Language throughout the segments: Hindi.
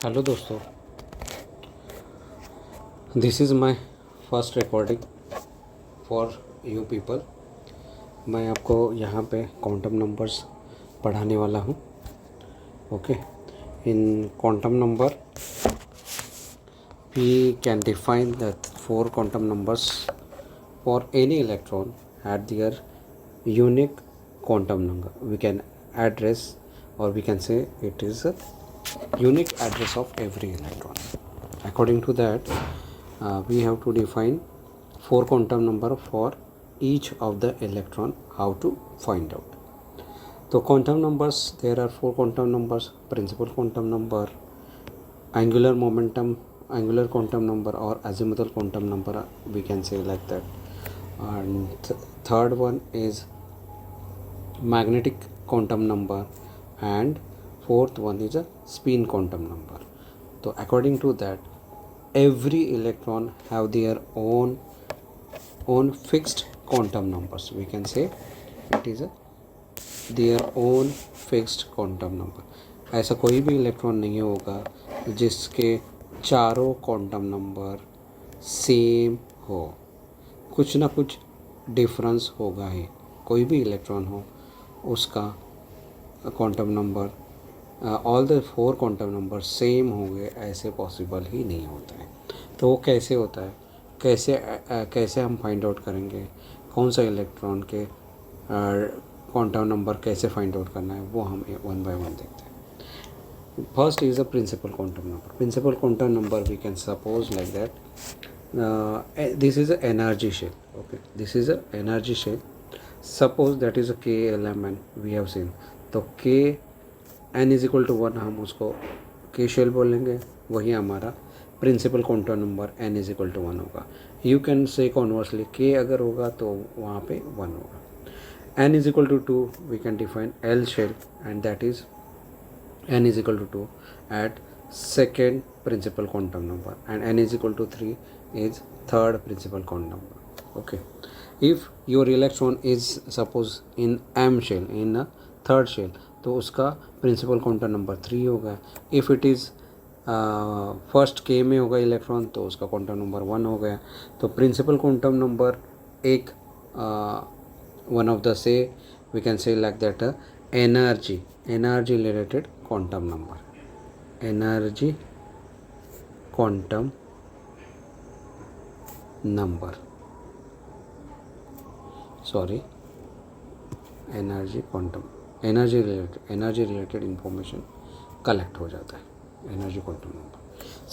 हेलो दोस्तों, this is my first recording for you people. मैं आपको यहाँ पे क्वांटम नंबर्स पढ़ाने वाला हूँ। Okay, in quantum number we can define the 4 quantum numbers for any electron at their unique quantum number. We can address, or we can say it is a unique address of every electron. According to that, we have to define 4 quantum number for each of the electron. How to find out? So quantum numbers, there are 4 quantum numbers: principal quantum number, angular momentum, angular quantum number, or azimuthal quantum number, we can say like that. And third one is magnetic quantum number, and fourth one is a spin quantum number. So according to that, every electron have their own fixed quantum numbers. We can say it is a their own fixed quantum number. ऐसा कोई भी इलेक्ट्रॉन नहीं होगा जिसके चारों क्वांटम नंबर सेम हो, कुछ ना कुछ डिफरेंस होगा ही। कोई भी इलेक्ट्रॉन हो उसका quantum number, all the 4 quantum number same होंगे, ऐसे पॉसिबल ही नहीं होता है। तो वो कैसे होता है, कैसे हम फाइंड आउट करेंगे कौन सा इलेक्ट्रॉन के क्वांटम नंबर कैसे फाइंड आउट करना है, वो हम वन बाय वन देखते हैं। First is a principal quantum number. Principal quantum number we can suppose like that. This is a energy shell. Okay, this is a energy shell. Suppose that is a k element we have seen. तो k n is equal to 1 हम उसको k shell बोलेंगे, वही हमारा principal quantum number n is equal to 1 होगा. यू कैन से कॉन्वर्सली k अगर होगा तो वहाँ पे 1 होगा. n is equal to 2, we can define L shell, and that is n is equal to 2 at second principal quantum number, and n is equal to 3 is third principal quantum number. Okay, if your electron is suppose in m shell, in a third shell, तो उसका principal quantum number 3 होगा. if it is first k में होगा इलेक्ट्रॉन तो उसका क्वांटम नंबर 1 हो गया. तो प्रिंसिपल क्वांटम नंबर एक one of the say we can say like that energy related quantum number, energy quantum number, sorry, energy related information collect हो जाता है energy quantum number.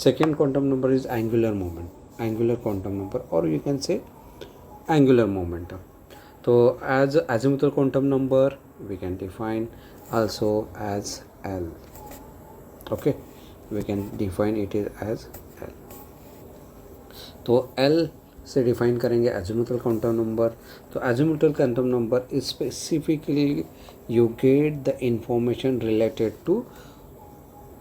Second quantum number is angular quantum number, और you can say angular momentum. तो as azimuthal quantum number we can define also as L. Okay, we can define it as L. तो L से डिफाइन करेंगे azimuthal quantum number. तो azimuthal quantum number is specifically you get the information related to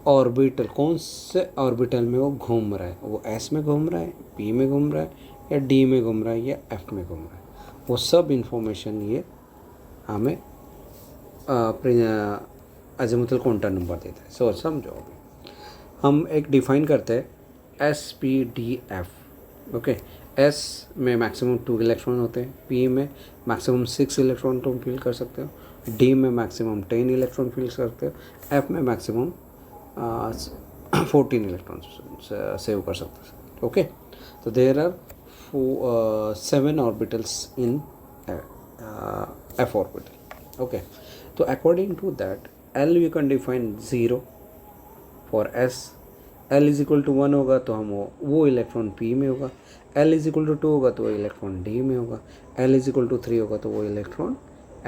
orbital, कौन से ऑर्बिटल में वो घूम रहा है, वो S में घूम रहा है, P में घूम रहा है, या D में घूम रहा है, या F में घूम रहा है. वो सब इन्फॉर्मेशन ये हमें अज़ीमुथल क्वांटम नंबर देता है. सो समझो, अभी हम एक डिफ़ाइन करते हैं SPDF. ओके, S में मैक्सिमम 2 इलेक्ट्रॉन होते हैं, P में मैक्सिमम 6 इलेक्ट्रॉन तुम फिल कर सकते हो, D में मैक्सिमम 10 इलेक्ट्रॉन फिल कर सकते हो, F में मैक्सिमम 14 इलेक्ट्रॉन सेव कर सकते हो. ओके, तो there are 7 orbitals in F orbital. Okay, so according to that L we can define 0 for S. L is equal to 1 होगा तो हम वो इलेक्ट्रॉन P में होगा, L is equal to 2 होगा तो वो इलेक्ट्रॉन D में होगा, L is equal to 3 होगा तो वो इलेक्ट्रॉन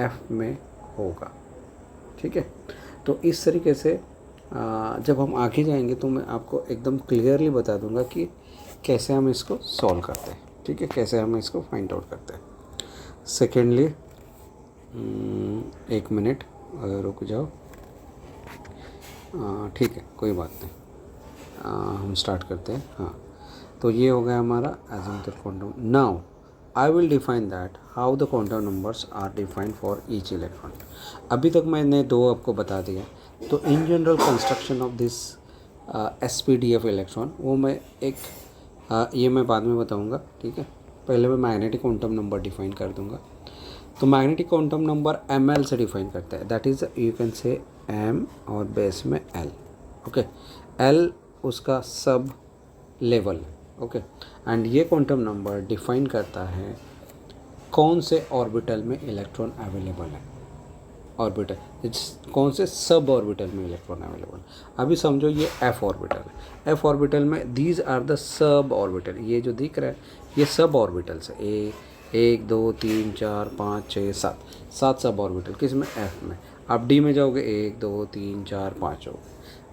F में होगा. ठीक है, तो इस तरीके से जब हम आगे जाएंगे तो मैं आपको एकदम क्लियरली बता दूंगा कि कैसे हम इसको सॉल्व करते हैं. ठीक है, कैसे हम इसको फाइंड आउट करते हैं. सेकेंडली, एक मिनट रुक जाओ. ठीक है, कोई बात नहीं, हम स्टार्ट करते हैं. हाँ, तो ये हो गया हमारा azimuthal quantum. Now I will define that how the quantum numbers are defined for each electron. अभी तक मैंने 2 आपको बता दिया. तो in general construction of this SPDF electron, वो मैं ये मैं बाद में बताऊंगा, ठीक है। पहले मैं मैग्नेटिक क्वांटम नंबर डिफाइन कर दूंगा। तो मैग्नेटिक क्वांटम नंबर ml से डिफाइन करता है, दैट इज़ यू कैन से m और बेस में l, ओके। l उसका सब लेवल, ओके। एंड ये क्वांटम नंबर डिफाइन करता है कौन से ऑर्बिटल में इलेक्ट्रॉन अवेलेबल है, ऑर्बिटल कौन से सब ऑर्बिटल में इलेक्ट्रॉन अवेलेबल। अभी समझो ये f ऑर्बिटल है, f ऑर्बिटल में these are the sub orbital, ये जो दिख रहा है ये सब ऑर्बिटल्स है। 1 2 3 4 5 6 7 सब ऑर्बिटल किस में, f में। आप d में जाओगे 1 2 3 4 5 होगे,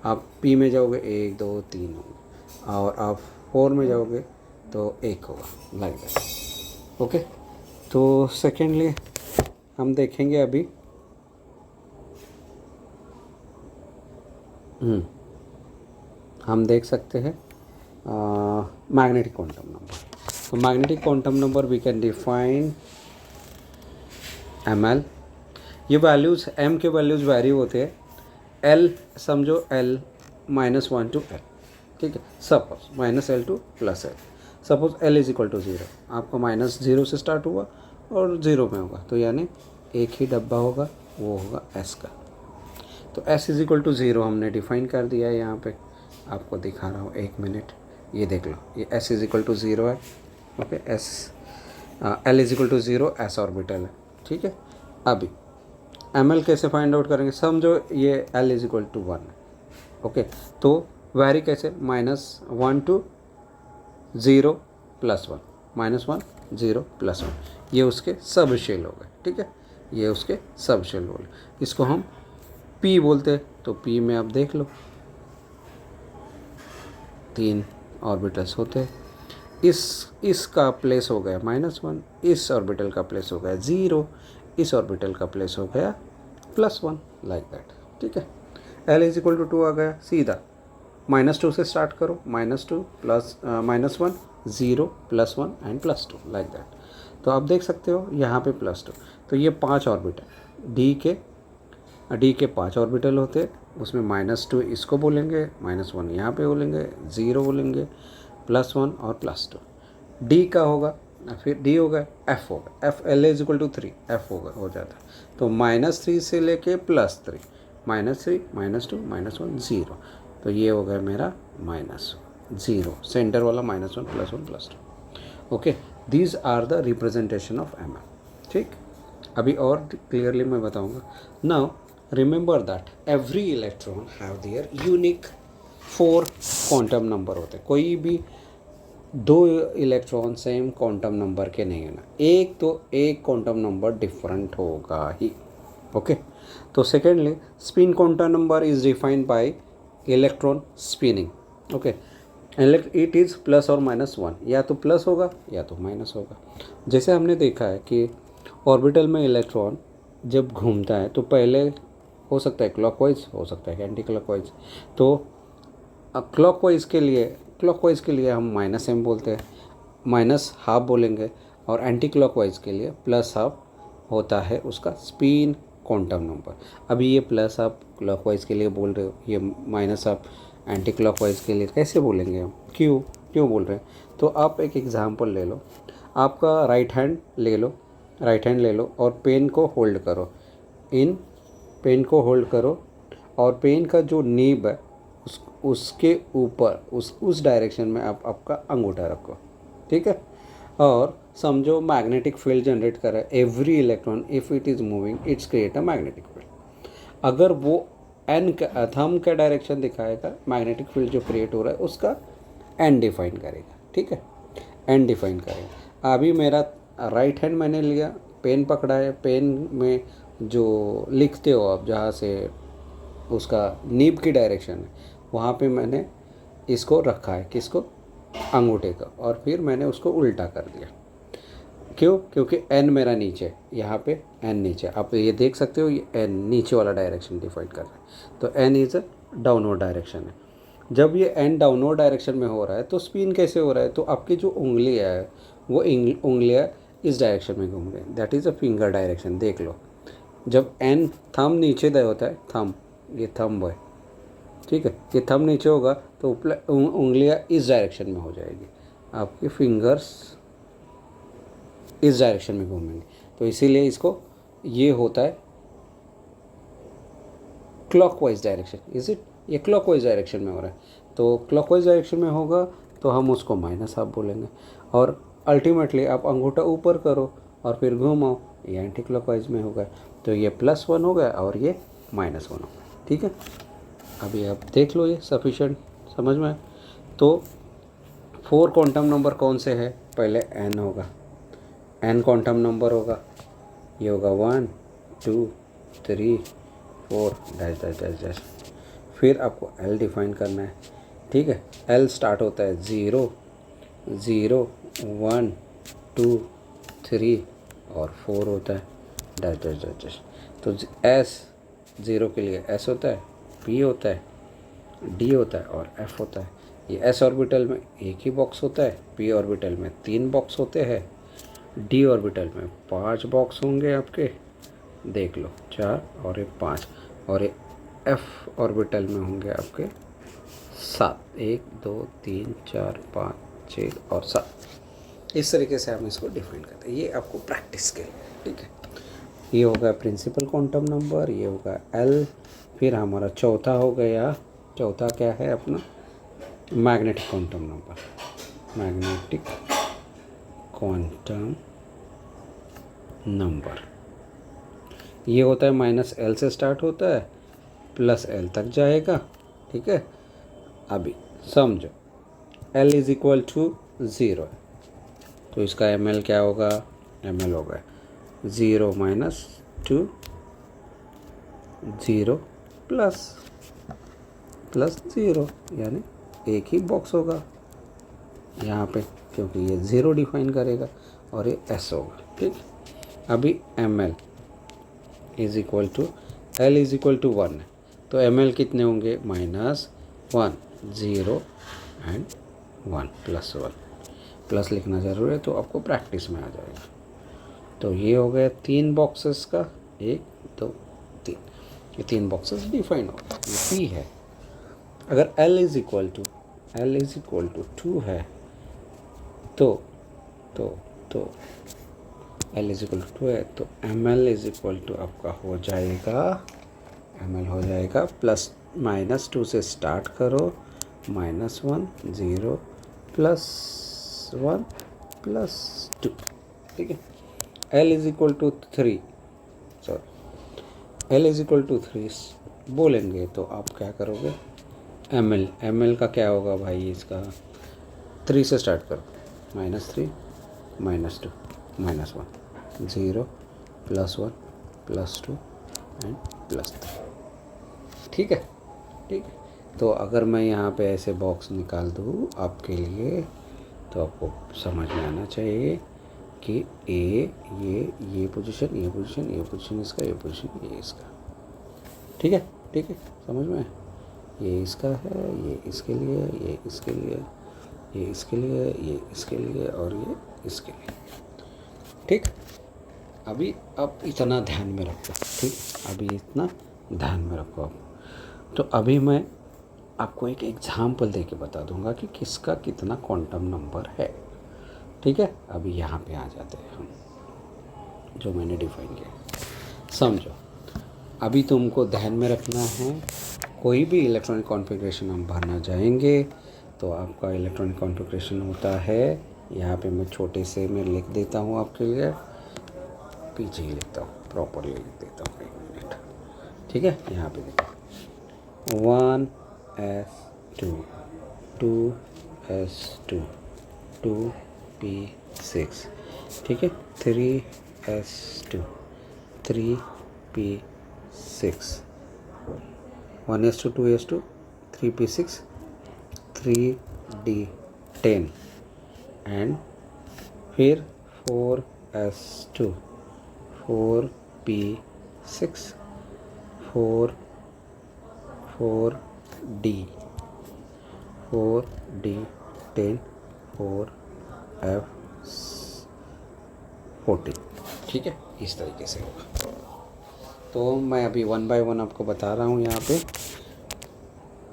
आप p में जाओगे 1 2 3 होगा, और आप 4 में जाओगे तो 1 होगा, लाइक दैट, ओके। तो सेकेंडली हम देखेंगे अभी हम देख सकते हैं मैग्नेटिक क्वांटम नंबर। तो magnetic quantum number we can define ml। ये वैल्यूज़ m के वैल्यूज़ वैरी होते हैं। l समझो l -1 टू l, ठीक है। Suppose -l to +l, suppose l is equal to 0, आपका -0 से स्टार्ट हुआ और 0 में होगा, तो यानी एक ही डब्बा होगा, वो होगा s का। तो s इज इक्वल टू 0 हमने डिफाइन कर दिया है, यहाँ पे आपको दिखा रहा हूँ, 1 मिनट, ये देख लो, ये s इज इक्वल टू 0 है, okay. l is equal to 0 s orbital है, ठीक है। अभी ml कैसे फाइंड आउट करेंगे, समझो ये l इज इक्वल टू 1 है, ओके। तो वैरी कैसे, -1 टू 0 +1, -1 0 +1, ये उसके सब शेल हो गए, ठीक है। ये उसके सब शेल हो गए, इसको हम p बोलते हैं। तो p में आप देख लो 3 ऑर्बिटल्स होते हैं। इसका प्लेस हो गया -1, इस ऑर्बिटल का प्लेस हो गया 0, इस ऑर्बिटल का प्लेस हो गया +1, लाइक दैट, ठीक है। l इज इक्वल टू 2 आ गया, सीधा -2 से स्टार्ट करो, -2 प्लस -1 0 +1 एंड +2, लाइक दैट। तो आप देख सकते हो यहाँ पे +2, तो ये 5 ऑर्बिटल डी के 5 ऑर्बिटल होते हैं, उसमें -2 इसको बोलेंगे, -1 यहाँ पे बोलेंगे, 0 बोलेंगे, +1 और +2। डी का होगा, फिर डी होगा, एफ होगा, F l is equal to 3, F होगा हो जाता है। तो -3 से लेके +3, -3 -2 -1 0, तो ये हो गया मेरा -0, सेंटर वाला -1 +1 +2, okay. These are the representation of ml, ठीक। अभी और क्लियरली मैं बताऊंगा। Now remember that every electron have their unique 4 quantum number होते हैं। कोई भी 2 इलेक्ट्रॉन सेम क्वांटम नंबर के नहीं होना, एक तो एक क्वांटम नंबर डिफरेंट होगा ही, ओके। तो secondly spin quantum number is defined by electron spinning, okay. It is plus और -1, या तो प्लस होगा या तो माइनस होगा। जैसे हमने देखा है कि ऑर्बिटल में इलेक्ट्रॉन जब घूमता है तो पहले हो सकता है क्लॉकवाइज, हो सकता है एंटी क्लॉकवाइज। तो क्लॉकवाइज के लिए हम -m बोलते हैं, -½ बोलेंगे, और एंटी क्लॉकवाइज के लिए +½ होता है उसका स्पिन क्वांटम नंबर। अभी ये +½ क्लॉकवाइज के लिए बोल रहे हो, ये -½ एंटी क्लॉकवाइज के लिए कैसे बोलेंगे हम, क्यों बोल रहे हैं। तो आप एक एग्जांपल ले लो, आपका राइट हैंड ले लो और पेन को होल्ड करो, इन पेन को होल्ड करो, और पेन का जो नीब है उसके ऊपर उस डायरेक्शन में आप आपका अंगूठा रखो, ठीक है। और समझो मैग्नेटिक फील्ड जनरेट कर रहा है, every electron if it is moving it's create a magnetic field. अगर वो थंब का डायरेक्शन दिखाएगा, मैग्नेटिक फील्ड जो क्रिएट हो रहा है उसका एन डिफाइन करेगा, ठीक है, एन डिफाइन करेगा। अभी मेरा राइट हैंड मैंने लिया, पेन पकड़ा है, पेन में जो लिखते हो आप, जहाँ से उसका नीब की डायरेक्शन है, वहाँ पे मैंने इसको रखा है, किसको, अंगूठे का, और फिर मैंने उसको उल्टा कर दिया। क्यों, क्योंकि एन मेरा नीचे, यहाँ पे एन नीचे, आप ये देख सकते हो, ये एन नीचे वाला डायरेक्शन डिफाइन कर रहा है। तो n is a downward direction है। जब ये एन डाउनवर्ड डायरेक्शन में हो रहा है तो स्पिन कैसे हो रहा है, तो आपकी जो उंगली है वो उंगलियाँ इस डायरेक्शन में घूम रही है, that is a finger direction. देख लो, जब एन थंब नीचे दे होता है, थंब, ये थंब है, ठीक है। ये थंब नीचे होगा तो उंगलियां इस डायरेक्शन में हो जाएगी, आपके फिंगर्स इस डायरेक्शन में घूमेंगे, तो इसीलिए इसको ये होता है क्लॉकवाइज डायरेक्शन। इज इट, ये क्लॉकवाइज डायरेक्शन में हो रहा है, तो क्लॉकवाइज डायरेक्शन में होगा तो हम उसको माइनस हाफ बोलेंगे। और अल्टीमेटली आप अंगूठा ऊपर करो और फिर घुमाओ, ये एंटी क्लॉकवाइज में होगा, तो ये +1 हो गया और ये -1 हो गया। ठीक है, अभी आप देख लो, ये सफिशेंट समझ में। तो 4 क्वांटम नंबर कौन से है, पहले n होगा, n क्वांटम नंबर होगा, ये होगा 1 2 3 4 डैश डैश डैश डैश। फिर आपको L डिफाइन करना है। ठीक है, L स्टार्ट होता है 0 0 1 2 3 और 4 होता है डैश डैश डैश डैश। तो S 0 के लिए S होता है, P होता है, D होता है और F होता है। ये S ऑर्बिटल में एक ही बॉक्स होता है, P ऑर्बिटल में 3 बॉक्स होते हैं, D ऑर्बिटल में 5 बॉक्स होंगे आपके, देख लो 4 और 5, और ये F ऑर्बिटल में होंगे आपके 7, 1 2 3 4 5 6 और 7। इस तरीके से हम इसको डिफाइन करते हैं, ये आपको प्रैक्टिस के लिए। ठीक है, ये होगा प्रिंसिपल क्वांटम नंबर, ये होगा L। फिर हमारा चौथा हो गया, चौथा क्या है अपना, magnetic quantum number. Magnetic quantum number ये होता है -L से स्टार्ट होता है, +L तक जाएगा। ठीक है, अभी समझो L इज इक्वल टू 0 है, तो इसका ml क्या होगा, ml होगा 0 - 2 0 प्लस 0, यानी एक ही बॉक्स होगा यहाँ पे, क्योंकि ये 0 डिफाइन करेगा और ये S होगा। ठीक, अभी ml is equal to L is equal to 1 है, तो ml कितने होंगे, -1 0 एंड 1 +1। प्लस लिखना ज़रूरी है, तो आपको प्रैक्टिस में आ जाएगा। तो ये हो गया 3 बॉक्सेस का, 1 2 3, ये 3 बॉक्सेस डिफाइन हो गए, ये P है। अगर L इज इक्वल टू 2 है तो L इज इक्वल टू 2 है, तो ml इज इक्वल टू आपका हो जाएगा, ml हो जाएगा +-2 से स्टार्ट करो, -1 0 +1 +2। ठीक है, L is equal to 3, sorry L is equal to 3 बोलेंगे तो आप क्या करोगे, ml का क्या होगा भाई, इसका 3 से स्टार्ट करो, -3 -2 -1 0 +1 +2 एंड +3। ठीक है, ठीक है। तो अगर मैं यहाँ पे ऐसे बॉक्स निकाल दूँ आपके लिए, तो आपको समझ में आना चाहिए कि ये पोजीशन, ये पोजीशन, ये पोजीशन इसका, ये पोजीशन ये इसका। ठीक है, ठीक है, समझ में, ये इसका है, ये इसके लिए, ये इसके लिए, ये इसके लिए, ये इसके लिए और ये इसके लिए। ठीक, अभी आप इतना ध्यान में रखो। ठीक, अभी इतना ध्यान में रखो आप। तो अभी मैं आपको एक एग्जाम्पल दे के बता दूंगा कि किसका कितना क्वांटम नंबर है। ठीक है, अभी यहाँ पे आ जाते हैं हम, जो मैंने डिफाइन किया। समझो, अभी तुमको ध्यान में रखना है, कोई भी इलेक्ट्रॉनिक कॉन्फ़िगरेशन हम भरना जाएंगे तो आपका इलेक्ट्रॉनिक कॉन्फ़िगरेशन होता है, यहाँ पे मैं छोटे से मैं लिख देता हूँ आपके लिए, पीछे ही लिखता हूँ, प्रॉपरली लिख देता हूँ, 1 मिनट। ठीक है, यहाँ पे देखो 1s2 2s2 2p6। ठीक है, 3s2 3p6 1s2 2s2 3p6 3d10 and फिर 4s2 4p6 4d 4d10 4f14। ठीक है, इस तरीके से होगा। तो मैं अभी 1 बाय 1 आपको बता रहा हूँ यहाँ पे।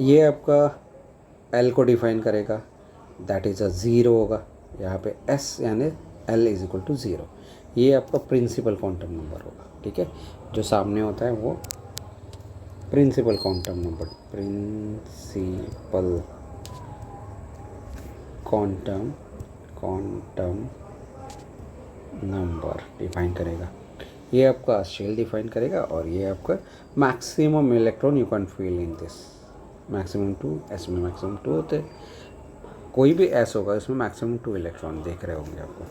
ये आपका एल को डिफाइन करेगा, दैट इज़ अ ज़ीरो होगा यहाँ पे एस, यानी L is equal to zero. ये आपका प्रिंसिपल क्वांटम नंबर होगा, ठीक है। जो सामने होता है वो principal quantum number, principal quantum number define करेगा। ये आपका शेल डिफाइन करेगा, और ये आपका maximum electron you can fill in this, maximum 2, S में मैक्सिमम 2 होते हैं। कोई भी एस होगा इसमें मैक्सिमम 2 इलेक्ट्रॉन देख रहे होंगे आपको।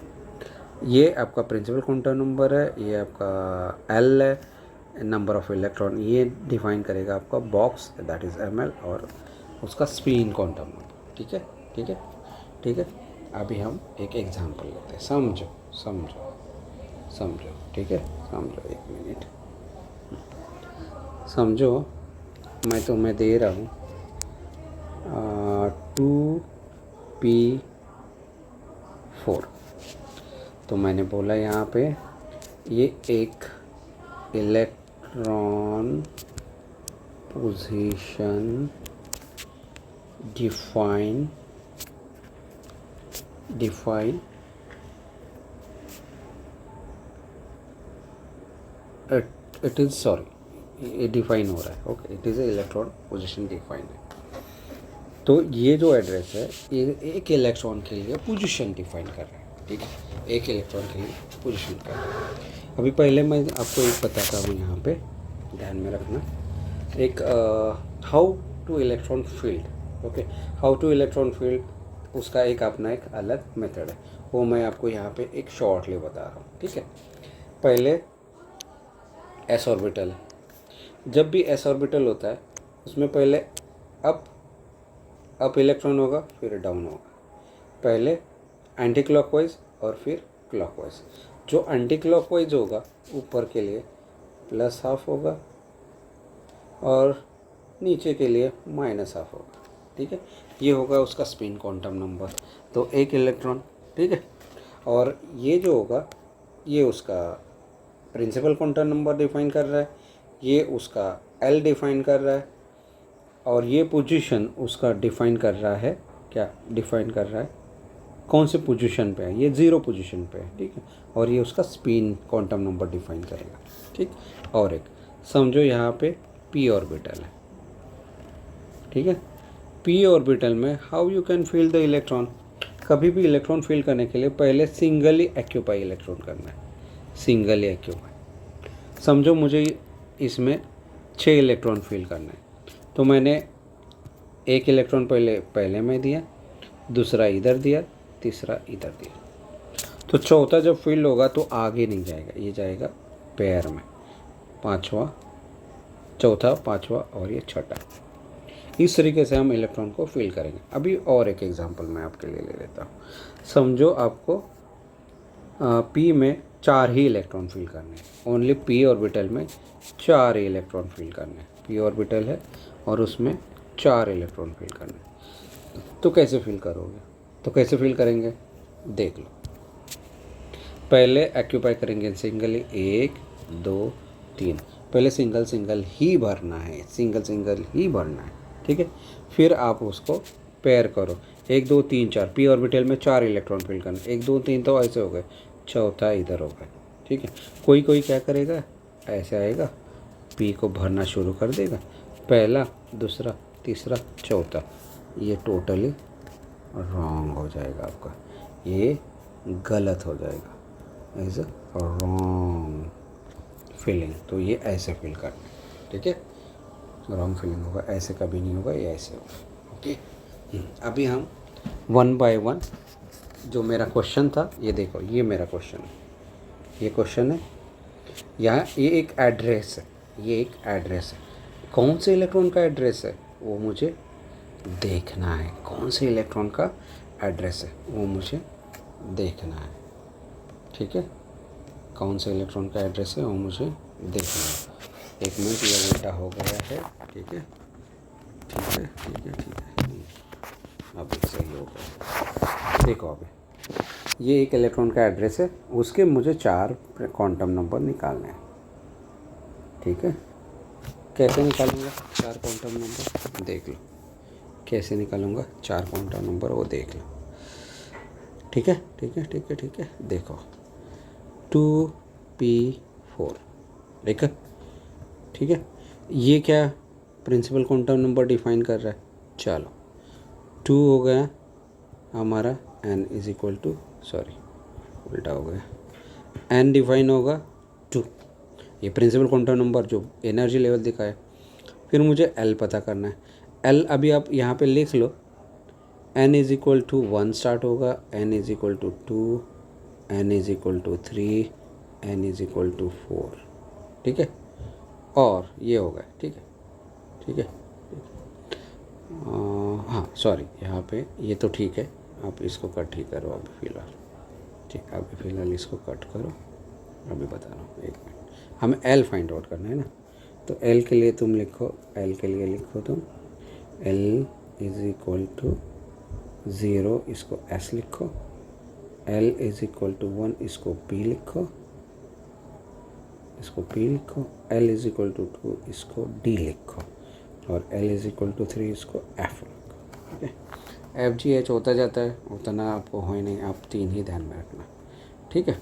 ये आपका प्रिंसिपल क्वांटम नंबर है, ये आपका एल है, नंबर ऑफ इलेक्ट्रॉन ये डिफाइन करेगा आपका box, that is M L, और उसका स्पिन क्वांटम नंबर, ठीक है, ठीक है, ठीक है। अभी हम एक एग्जांपल लेते हैं, समझो समझो समझो, ठीक है, समझो, एक मिनट समझो। मैं तुम्हें दे रहा हूँ 2p4, तो मैंने बोला यहाँ पे ये एक electron position define it is, sorry, ये डिफाइन हो रहा है, okay, it is a electron position define है। तो ये जो एड्रेस है ये एक इलेक्ट्रॉन के लिए पोजीशन डिफाइन कर रहा है, ठीक है, एक इलेक्ट्रॉन के लिए पोजीशन कर रहा है। अभी पहले मैं आपको एक बताता हूँ, यहाँ पे ध्यान में रखना, एक how two electron filled, okay, how two electron filled, उसका एक अपना एक अलग मेथड है, वो मैं आपको यहाँ पे एक शॉर्टली बता रहा हूँ, ठीक है। पहले एस ऑर्बिटल, जब भी एस ऑर्बिटल होता है उसमें पहले अप इलेक्ट्रॉन होगा, फिर डाउन होगा, पहले एंटी क्लॉकवाइज और फिर क्लॉकवाइज। जो एंटी क्लॉकवाइज होगा ऊपर के लिए +½ होगा और नीचे के लिए -½ होगा, ठीक है। ये होगा उसका स्पिन क्वांटम नंबर, तो एक इलेक्ट्रॉन, ठीक है। और ये जो होगा ये उसका प्रिंसिपल क्वांटम नंबर डिफाइन कर रहा है, ये उसका एल डिफाइन कर रहा है, और ये पोजीशन उसका डिफाइन कर रहा है, क्या डिफाइन कर रहा है, कौन से पोजीशन पे है, ये 0 पोजीशन पे है, ठीक है। और ये उसका स्पिन क्वांटम नंबर डिफाइन करेगा, ठीक। और एक समझो यहाँ पे पी ऑर्बिटल है, ठीक है। पी ऑर्बिटल में how you can feel the electron, कभी भी इलेक्ट्रॉन फील करने के लिए पहले सिंगली एक्यूपाई इलेक्ट्रॉन करना है, सिंगली एक्यूपाई। समझो मुझे इसमें 6 इलेक्ट्रॉन फील करना है, तो मैंने एक इलेक्ट्रॉन पहले में दिया, दूसरा इधर दिया, तीसरा इधर दिया, तो चौथा जब फील होगा तो आगे नहीं जाएगा, ये जाएगा पेयर में, चौथा, पाँचवा और ये छठा। इस तरीके से हम इलेक्ट्रॉन को फील करेंगे। अभी और एक एग्जांपल मैं आपके लिए ले लेता हूँ। समझो आपको पी में 4 ही इलेक्ट्रॉन फील करने हैं, ओनली पी ऑर्बिटल में 4 ही इलेक्ट्रॉन फील करने हैं। पी ऑर्बिटल है और उसमें 4 इलेक्ट्रॉन फील करने हैं, तो कैसे फील करोगे, तो कैसे फील करेंगे देख लो। पहले एक्यूपाई करेंगे सिंगली, 1 2 3, पहले सिंगल ही भरना है, सिंगल ही भरना है, ठीक है। फिर आप उसको पेयर करो, 1 2 3 4, पी ऑर्बिटल में 4 इलेक्ट्रॉन फील करना, 1 2 3 तो ऐसे हो गए, चौथा इधर हो गया, ठीक है। कोई क्या करेगा, ऐसे आएगा, पी को भरना शुरू कर देगा, पहला, दूसरा, तीसरा, चौथा, ये टोटली रॉन्ग हो जाएगा आपका, ये गलत हो जाएगा, इज रॉन्ग फीलिंग। तो ये ऐसे फील करना, ठीक है, रॉन्ग फीलिंग होगा, ऐसे कभी नहीं होगा, ये ऐसे होगा, ओके। अभी हम 1 बाय 1, जो मेरा क्वेश्चन था, ये देखो, ये मेरा क्वेश्चन है, ये क्वेश्चन है, यहाँ ये एक एड्रेस है, ये एक एड्रेस है, कौन से इलेक्ट्रॉन का एड्रेस है वो मुझे देखना है, कौन से इलेक्ट्रॉन का एड्रेस है वो मुझे देखना है, ठीक है, कौन से इलेक्ट्रॉन का एड्रेस है वो मुझे देखना है। 1 मिनट, ये उल्टा हो गया है, ठीक है, ठीक है, ठीक है, ठीक है, अब सही हो गया। देखो अभी ये एक इलेक्ट्रॉन का एड्रेस है, उसके मुझे 4 क्वांटम नंबर निकालने हैं, ठीक है। कैसे निकालूंगा 4 क्वांटम नंबर, देख लो। कैसे निकालूंगा 4 क्वांटम नंबर वो देख लो। ठीक है ठीक है ठीक है ठीक है, देखो 2p4, ठीक है ठीक है। ये क्या प्रिंसिपल क्वांटम नंबर डिफाइन कर रहा है। चलो 2 हो गया हमारा n is equal to, sorry उल्टा हो गया, n डिफाइन होगा 2, ये प्रिंसिपल क्वांटम नंबर जो एनर्जी लेवल दिखाया। फिर मुझे L पता करना है। L अभी आप यहाँ पे लिख लो, n is equal to 1 start होगा, n is equal to 2, n is equal to 3, n is equal to 4, ठीक है। और ये होगा, ठीक है ठीक है। हाँ सॉरी, यहाँ पे ये तो ठीक है, आप इसको कट ही करो अभी फ़िलहाल, ठीक, अभी फ़िलहाल इसको कट करो, अभी बता रहा हूँ, एक मिनट। हमें L फाइंड आउट करना है ना, तो L के लिए तुम लिखो, L के लिए लिखो तुम L इज़ इक्वल टू 0, इसको S लिखो, L इज़ इक्वल टू 1, इसको P लिखो, इसको P लिखो, L इज़ इक्वल टू 2, इसको D लिखो, और L इज़ इक्वल टू 3, इसको F लिखो, ठीक है। FGH होता जाता है, उतना आपको हो ही नहीं, आप 3 ही ध्यान में रखना, ठीक है।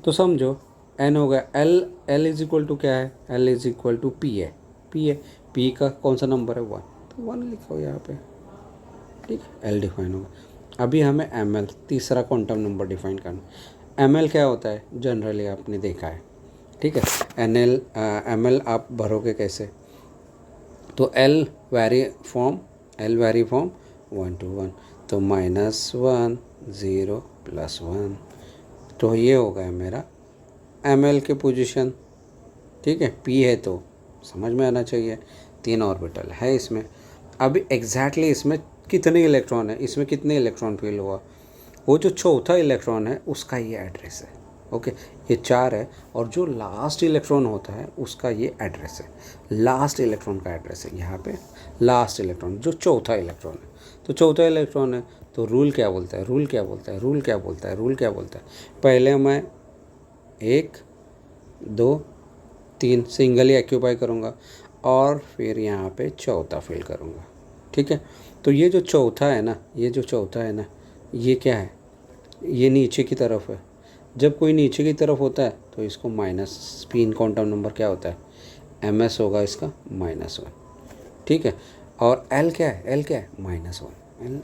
तो समझो n हो गया, L इज़ इक्वल टू क्या है, L is equal to P है, P का कौन सा नंबर है 1, तो 1 लिखो यहाँ पे, ठीक है। L डिफाइन होगा। अभी हमें ML तीसरा क्वांटम नंबर डिफाइन करना। ML क्या होता है जनरली आपने देखा है, ठीक है। ML आप भरोगे कैसे, तो L वेरी फॉर्म 1 to 1, तो -1 0 +1, तो ये हो गया मेरा ML के पोजीशन, ठीक है। P है तो समझ में आना चाहिए, 3 ऑर्बिटल है इसमें। अभी एग्जैक्टली इसमें कितने इलेक्ट्रॉन है, इसमें कितने इलेक्ट्रॉन फील हुआ, वो जो चौथा इलेक्ट्रॉन है उसका ये एड्रेस है, ओके। ये 4 है, और जो लास्ट इलेक्ट्रॉन होता है उसका ये एड्रेस है, लास्ट इलेक्ट्रॉन का एड्रेस है यहाँ पे, लास्ट इलेक्ट्रॉन जो चौथा इलेक्ट्रॉन है, तो चौथा इलेक्ट्रॉन है, तो रूल क्या बोलता है, रूल क्या बोलता है, रूल क्या बोलता है, रूल क्या बोलता है, पहले मैं 1 2 3 सिंगली एक्यूपाई करूँगा, और फिर यहाँ पे चौथा फिल करूँगा, ठीक है। तो ये जो चौथा है ना, ये जो चौथा है ना, ये क्या है, ये नीचे की तरफ है। जब कोई नीचे की तरफ होता है तो इसको माइनस, स्पिन क्वांटम नंबर क्या होता है, MS होगा इसका -1, ठीक है। और L क्या है, L क्या है -1,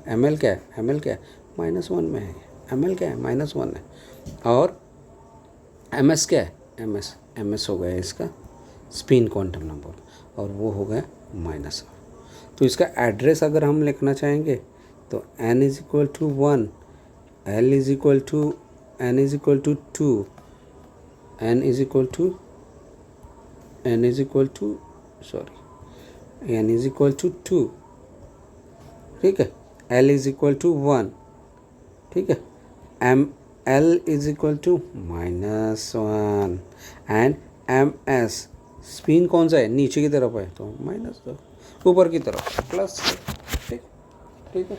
ML क्या है, ML क्या है -1 में है, ML क्या है -1 है, और MS क्या है, MS हो गया इसका स्पिन क्वांटम नंबर, और वो हो गया -1। तो इसका एड्रेस अगर हम लिखना चाहेंगे तो n is equal to 1, L is equal to n is equal to 2, n is equal to 2, ठीक है। L इज इक्वल टू 1, ठीक है। L is equal to -1, and MS spin कौन सा है, नीचे की तरफ है तो -2, ऊपर की तरफ प्लस, ठीक ठीक है।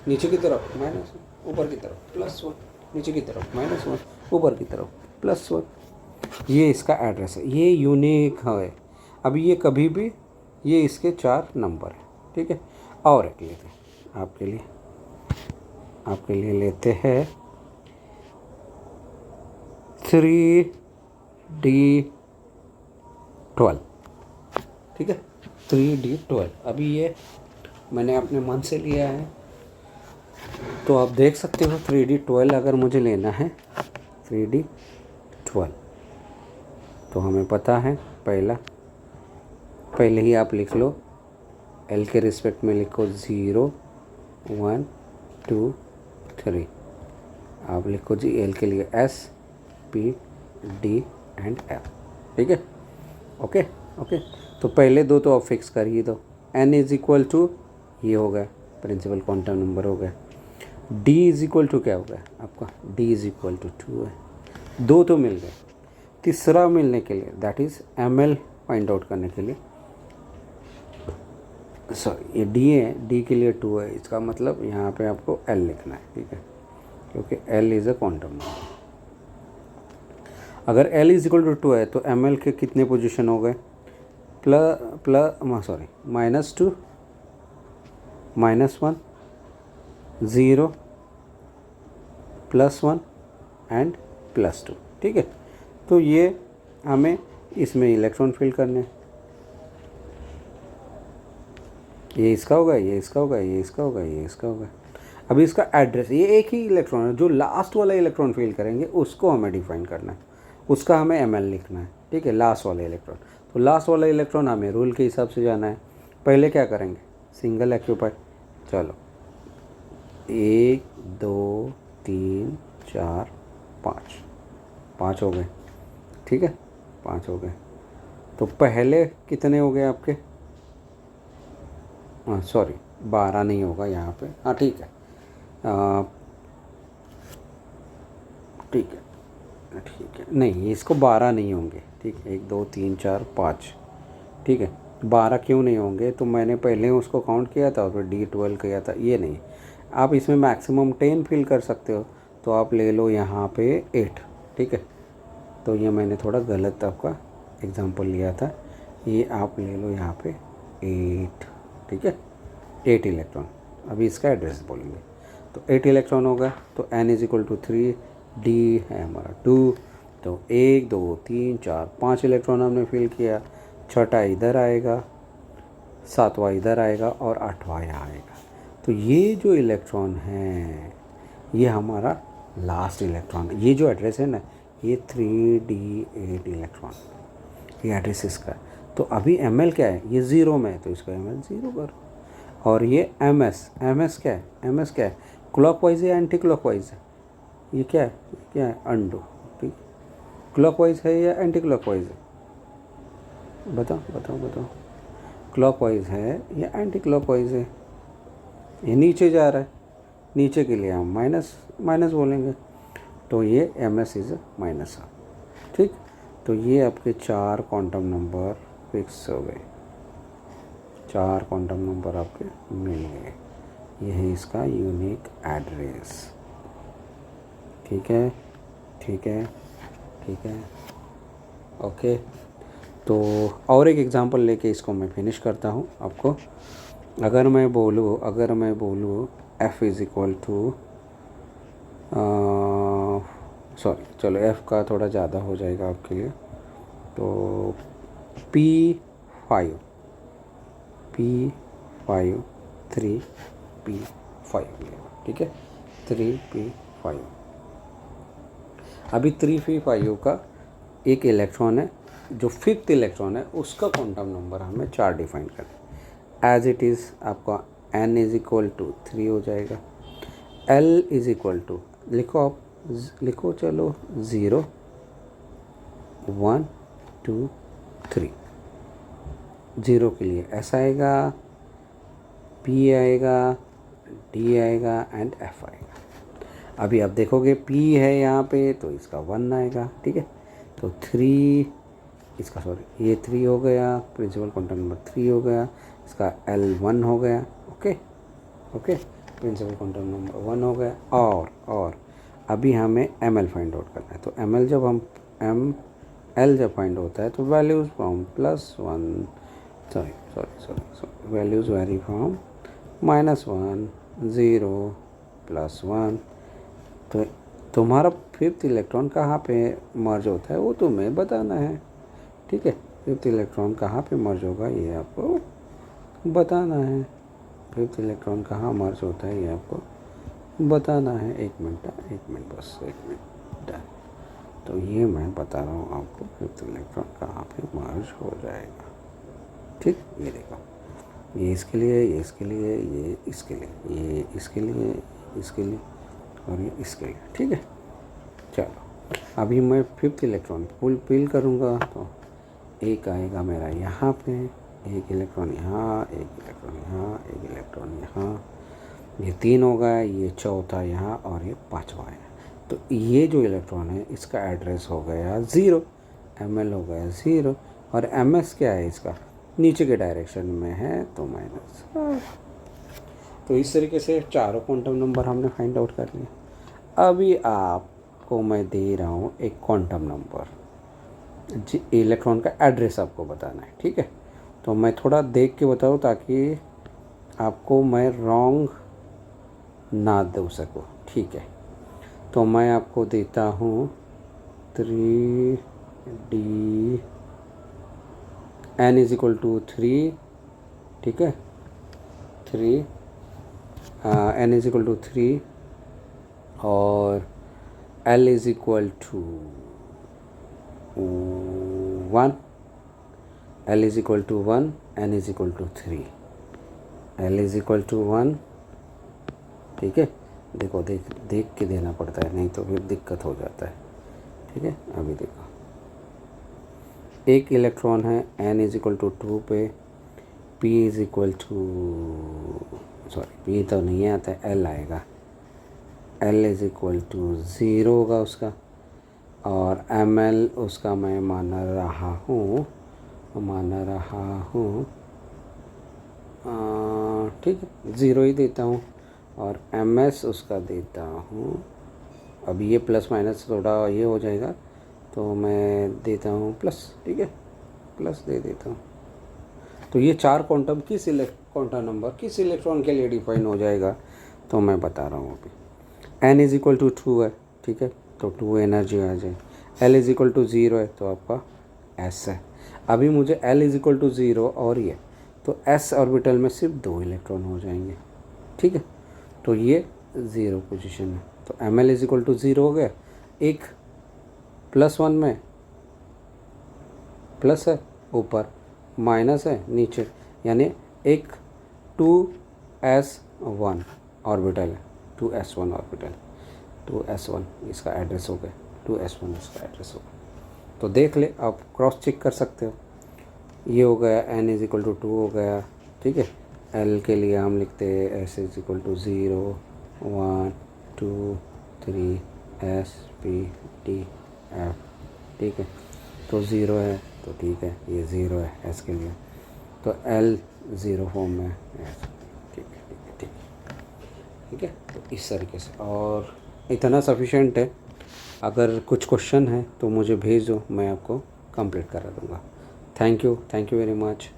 नीचे की तरफ -1, ऊपर की तरफ +1, नीचे की तरफ -1, ऊपर की तरफ +1, ये इसका एड्रेस है, ये यूनिक है। अभी ये कभी भी, ये इसके 4 नंबर है, ठीक है। और एक लेते हैं आपके लिए लेते हैं 3D12, ठीक है। 3D12 अभी ये मैंने अपने मन से लिया है, तो आप देख सकते हो 3D12 अगर मुझे लेना है 3D12, तो हमें पता है पहले ही आप लिख लो, L के रिस्पेक्ट में लिखो 0 1 2 3, आप लिखो जी L के लिए S P D and F, ठीक है, ओके। तो पहले दो तो आप फिक्स कर ही दो, n इज इक्वल टू, ये हो गया प्रिंसिपल क्वांटम नंबर हो गया, d इज इक्वल टू क्या हो गया आपका, d इज इक्वल टू 2 है, 2 तो मिल गए। तीसरा मिलने के लिए, that is ML find out करने के लिए, सॉरी ये d है, d के लिए 2 है, इसका मतलब यहाँ पे आपको L लिखना है, ठीक है, क्योंकि L is a quantum number. अगर L इज इक्वल टू 2 है तो ML के कितने पोजीशन हो गए, -2 -1, 0, +1 एंड +2। ठीक है, तो ये हमें इसमें इलेक्ट्रॉन फिल करने हैं। ये इसका होगा, ये इसका होगा, ये इसका होगा, ये इसका होगा। अभी इसका एड्रेस, ये एक ही इलेक्ट्रॉन है, जो लास्ट वाला इलेक्ट्रॉन फिल करेंगे उसको हमें डिफाइन करना है, उसका हमें ml लिखना है। ठीक है, लास्ट वाला इलेक्ट्रॉन। तो लास्ट वाला इलेक्ट्रॉन हमें रूल के हिसाब से जाना है। पहले क्या करेंगे, सिंगल एक्यूपाई। चलो 1 2 3 4 5, 5 हो गए। ठीक है, 5 हो गए। तो पहले कितने हो गए आपके, हाँ सॉरी 12 नहीं होगा यहाँ पे, हाँ ठीक है, ठीक है, ठीक है, नहीं इसको 12 नहीं होंगे। ठीक है, 1 2 3 4 5, ठीक है, 12 क्यों नहीं होंगे, तो मैंने पहले उसको काउंट किया था और फिर D12 किया था, ये नहीं। आप इसमें मैक्सिमम 10 फिल कर सकते हो, तो आप ले लो यहाँ पे 8। ठीक है, तो ये मैंने थोड़ा गलत आपका एग्जांपल लिया था, ये आप ले लो यहाँ पे 8। ठीक है, 8 इलेक्ट्रॉन। अभी इसका एड्रेस बोलेंगे, तो 8 इलेक्ट्रॉन होगा, तो n = 3, D है हमारा 2, तो 1 2 3 4 5 इलेक्ट्रॉन हमने फिल किया। छठा इधर आएगा, सातवां इधर आएगा और आठवां यहाँ आएगा। तो ये जो इलेक्ट्रॉन है ये हमारा लास्ट इलेक्ट्रॉन, ये जो एड्रेस है ना, ये 3D8 इलेक्ट्रॉन, ये एड्रेस इसका। तो अभी ml क्या है, ये 0 में है, तो इसको ml 0 करो। और ये ms क्या है, ms क्या है, क्लॉकवाइज है एंटी क्लॉकवाइज है, ये क्या है, क्या है, अनडू। ठीक, क्लॉकवाइज है या एंटी क्लॉकवाइज है, बताओ बताओ बताओ, क्लॉकवाइज है या एंटी क्लॉकवाइज है। ये नीचे जा रहा है, नीचे के लिए हम माइनस माइनस बोलेंगे, तो ये ms इज़ माइनस। ठीक, तो ये आपके 4 क्वांटम नंबर फिक्स हो गए, 4 क्वांटम नंबर आपके मिल गए। ये है इसका यूनिक एड्रेस। ठीक है, ठीक है, ठीक है, ओके। तो और एक एग्जांपल लेके इसको मैं फिनिश करता हूँ आपको। अगर मैं बोलूँ f = सॉरी चलो f का थोड़ा ज़्यादा हो जाएगा आपके लिए, तो P5 3P5 लेगा। ठीक है, 3P5। अभी 3P5 का एक इलेक्ट्रॉन है, जो 5th इलेक्ट्रॉन है उसका क्वांटम नंबर हमें 4 डिफाइन करना है। एज इट इज़ आपका n = 3 हो जाएगा, L = लिखो, आप लिखो, चलो 0 1 2 3। 0 के लिए S आएगा, P आएगा, D आएगा एंड F आएगा। अभी आप देखोगे P है यहाँ पे, तो इसका 1 आएगा। ठीक है, तो 3 इसका, सॉरी ये 3 हो गया, प्रिंसिपल क्वांटम नंबर 3 हो गया, इसका L1 हो गया। Okay okay, principal quantum number 1 हो गया। और अभी हमें ml फाइंड आउट करना है, तो ml जब हम ml जब फाइंड होता है तो values from +1, sorry values very from -1 0 +1। तो तुम्हारा 5th इलेक्ट्रॉन कहाँ पे मर्ज होता है वो तुम्हें बताना है। ठीक है, 5th इलेक्ट्रॉन कहाँ पे मर्ज होगा ये आपको बताना है। 5th इलेक्ट्रॉन कहाँ मर्ज होता है ये आपको बताना है। एक मिनट बस, एक मिनट। तो ये मैं बता रहा हूँ आपको 5th इलेक्ट्रॉन कहाँ पे मर्ज हो जाएगा। ठीक, ये देखो, ये इसके लिए, ये इसके लिए, ये इसके लिए, ये इसके लिए, इसके लिए और ये इसके लिए। ठीक है, चलो अभी मैं 5th इलेक्ट्रॉन फुल फिल करूँगा, तो एक आएगा मेरा यहाँ पे, एक इलेक्ट्रॉन यहाँ, एक इलेक्ट्रॉन यहाँ, एक इलेक्ट्रॉन यहाँ, ये 3 हो गया, ये चौथा यहाँ और ये 5वां है। तो ये जो इलेक्ट्रॉन है इसका एड्रेस हो गया 0, ml हो गया 0 और ms क्या है इसका, नीचे के डायरेक्शन में है, तो -। तो इस तरीके से चारों क्वांटम नंबर हमने फाइंड आउट कर लिया। अभी आपको मैं दे रहा हूँ एक क्वांटम नंबर, इलेक्ट्रॉन का एड्रेस आपको बताना है। ठीक है, तो मैं थोड़ा देख के बताऊँ ताकि आपको मैं रॉन्ग ना दे सकूँ, ठीक है। तो मैं आपको देता हूँ 3D n is equal to 3, ठीक है, 3 n इज इक्वल टू 3 और l is equal to 1, l is equal to 1, n is equal to 3, l is equal to 1, ठीक है। देखो देख के देना पड़ता है, नहीं तो फिर दिक्कत हो जाता है, ठीक है। अभी देखो, एक इलेक्ट्रॉन है n इज इक्वल टू 2 पे, p is equal to, sorry p तो नहीं आता है, l आएगा, l इज इक्वल टू 0 होगा उसका, और ml उसका मैं मान रहा हूँ, ठीक है, 0 ही देता हूँ, और ms उसका देता हूँ, अब ये प्लस माइनस थोड़ा ये हो जाएगा तो मैं देता हूँ प्लस, ठीक है, प्लस दे देता हूँ। तो ये 4 क्वांटम क्वांटम नंबर किस इलेक्ट्रॉन के लिए डिफाइन हो जाएगा तो मैं बता रहा हूँ अभी। n इज इक्वल टू 2 है, ठीक है, तो 2 एनर्जी आ जाए। l इज इक्वल टू 0 है तो आपका s है। अभी मुझे l इज इक्वल टू 0 और ये, तो s ऑर्बिटल में सिर्फ 2 इलेक्ट्रॉन हो जाएंगे, ठीक है। तो ये 0 पोजीशन है, तो ml इज इक्वल टू 0 हो गया। एक +1 में प्लस है ऊपर, माइनस है नीचे, यानी एक 2s1 ऑर्बिटल है, 2s1 ऑर्बिटल, 2s1 इसका एड्रेस हो गया, 2s1 इसका एड्रेस हो गया। तो देख ले, आप क्रॉस चेक कर सकते हो। ये हो गया n इज इक्वल टू 2 हो गया, ठीक है। l के लिए हम लिखते हैं s is equal to 0 1 2 3 s p d f, ठीक है। तो 0 है तो ठीक है, ये 0 है s के लिए, तो l 0 फॉर्म में s, ठीक है, ठीक है, ठीक है, ठीक है। तो इस तरीके से, और इतना सफिशेंट है। अगर कुछ क्वेश्चन है तो मुझे भेज दो, मैं आपको कंप्लीट करा दूँगा। Thank you very much.